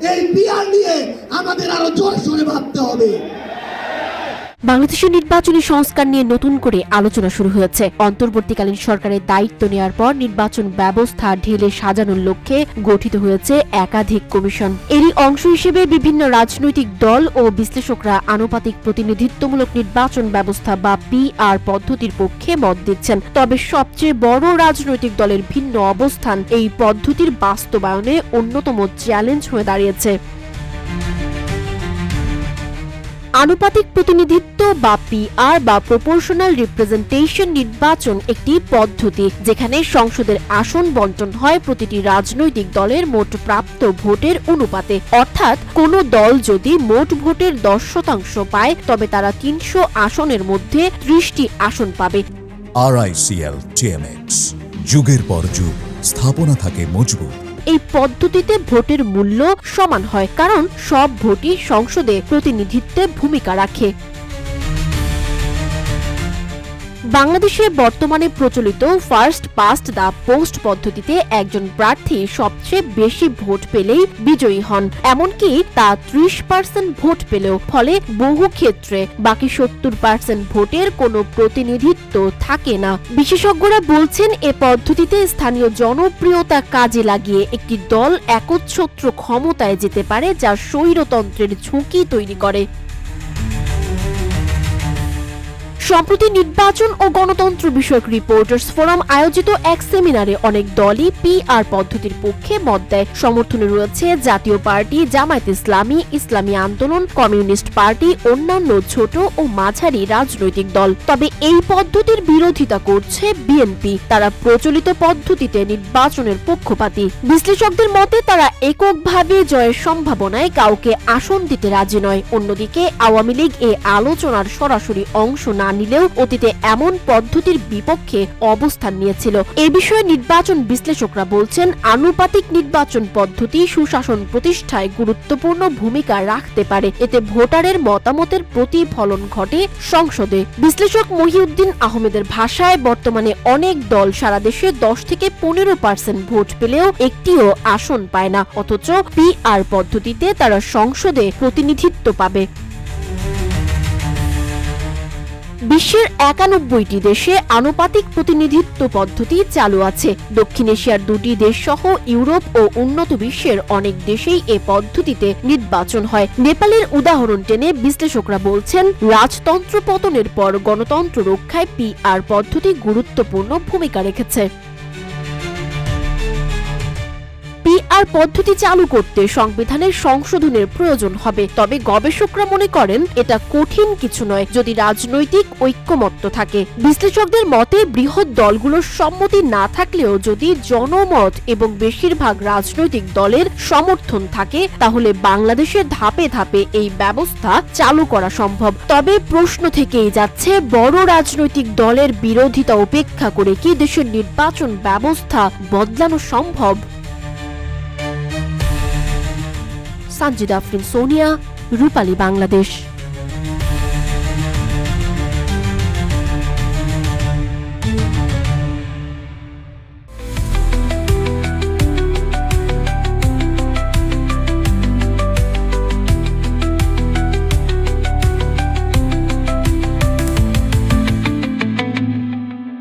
এই পিআর নিয়ে আমাদের আরো জোরে সোরে ভাবতে হবে। বাংলাদেশের নির্বাচনী সংস্কার নিয়ে নতুন করে আলোচনা শুরু হয়েছে। অন্তর্বর্তীকালীন সরকারের দায়িত্ব নেওয়ার পর নির্বাচন ব্যবস্থা ঢেলে সাজানোর লক্ষ্যে গঠিত হয়েছে একাধিক কমিশন। এরই অংশ হিসেবে বিভিন্ন রাজনৈতিক দল ও বিশ্লেষকরা আনুপাতিক প্রতিনিধিত্বমূলক নির্বাচন ব্যবস্থা বা পিআর পদ্ধতির পক্ষে মত দিচ্ছেন। তবে সবচেয়ে বড় রাজনৈতিক দলের ভিন্ন অবস্থান এই পদ্ধতির বাস্তবায়নে অন্যতম চ্যালেঞ্জ হয়ে দাঁড়িয়েছে। আনুপাতিক প্রতিনিধিত্ব বা পিআর বা প্রপোর্শনাল রিপ্রেজেন্টেশন নির্বাচন একটি পদ্ধতি যেখানে সংসদের আসন বণ্টন হয় প্রতিটি রাজনৈতিক দলের মোট প্রাপ্ত ভোটের অনুপাতে। অর্থাৎ কোন দল যদি মোট ভোটের 10% পায় তবে তারা 300 আসনের মধ্যে 30টি আসন পাবে। RICL TMX যুগের পর যুগ স্থাপনা থাকে মজবুত। এই পদ্ধতিতে ভোটের মূল্য সমান হয় কারণ সব ভোটই সংসদে প্রতিনিধিত্বে ভূমিকা রাখে। বাংলাদেশে বর্তমানে প্রচলিত ফার্স্ট পাস্ট দ্য পোস্ট পদ্ধতিতে একজন প্রার্থী সবচেয়ে বেশি ভোট পেলেই বিজয়ী হন, এমনকি তা 30% ভোট পেলেও। ফলে বহু ক্ষেত্রে বাকি 70% ভোটের কোনো প্রতিনিধিত্ব থাকে না। বিশেষজ্ঞরা বলছেন এ পদ্ধতিতে স্থানীয় জনপ্রিয়তা কাজে লাগিয়ে একটি দল একচ্ছত্র ক্ষমতায় যেতে পারে, যা স্বৈরতন্ত্রের ঝুঁকি তৈরি করে। সম্প্রতি নির্বাচন ও গণতন্ত্র বিষয়ক রিপোর্টার্স ফোরাম আয়োজিত এক সেমিনারে অনেক দলই পিআর পদ্ধতির পক্ষে মত দেয়। সমর্থনে রয়েছে জাতীয় পার্টি, জামায়াতে ইসলামী, ইসলামী আন্দোলন, কমিউনিস্ট পার্টি, অন্যান্য ছোট ও মাঝারি রাজনৈতিক দল। তবে এই পদ্ধতির বিরোধিতা করছে বিএনপি। তারা প্রচলিত পদ্ধতিতে নির্বাচনের পক্ষপাতী। বিশ্লেষকদের মতে তারা এককভাবে জয়ের সম্ভাবনায় কাউকে আসন দিতে রাজি নয়। অন্যদিকে আওয়ামী লীগ এ আলোচনার সরাসরি অংশ না নিলেও অতীতে এমন পদ্ধতির বিপক্ষে অবস্থান নিয়েছিল। এ বিষয়ে নির্বাচন বিশ্লেষকরা বলছেন আনুপাতিক নির্বাচন পদ্ধতি সুশাসন প্রতিষ্ঠায় গুরুত্বপূর্ণ ভূমিকা রাখতে পারে। এতে ভোটারের মতামতের প্রতিফলন ঘটে সংসদে। বিশ্লেষক মহিউদ্দিন আহমেদের ভাষায় বর্তমানে অনেক দল সারা দেশে 10 থেকে 15% ভোট পেলেও একটিও আসন পায় না, অথচ পিআর পদ্ধতিতে তারা সংসদে প্রতিনিধিত্ব পাবে। বিশ্বের 91টি দেশে আনুপাতিক প্রতিনিধিত্ব পদ্ধতি চালু আছে। দক্ষিণ এশিয়ার 2টি দেশ সহ ইউরোপ ও উন্নত বিশ্বের অনেক দেশেই এ পদ্ধতিতে নির্বাচন হয়। নেপালের উদাহরণ টেনে বিশ্লেষকরা বলছেন রাজতন্ত্র পতনের পর গণতন্ত্র রক্ষায় পিআর পদ্ধতি গুরুত্বপূর্ণ ভূমিকা রেখেছে। পিআর পদ্ধতি চালু করতে সংবিধানের সংশোধনের প্রয়োজন হবে, তবে গবেষকরা মনে করেন এটা কঠিন কিছু নয় যদি রাজনৈতিক ঐক্যমত্য থাকে। বিশ্লেষকদের মতে বৃহৎ দলগুলোর সম্মতি না থাকলেও যদি জনমত এবং বেশিরভাগ রাজনৈতিক দলের সমর্থন থাকে তাহলে বাংলাদেশে ধাপে ধাপে এই ব্যবস্থা চালু করা সম্ভব। তবে প্রশ্ন থেকেই যাচ্ছে বড় রাজনৈতিক দলের বিরোধিতা উপেক্ষা করে কি দেশের নির্বাচন ব্যবস্থা বদলানো সম্ভব? সানজিদা আফরিন, সোনিয়া, রূপালী, বাংলাদেশ।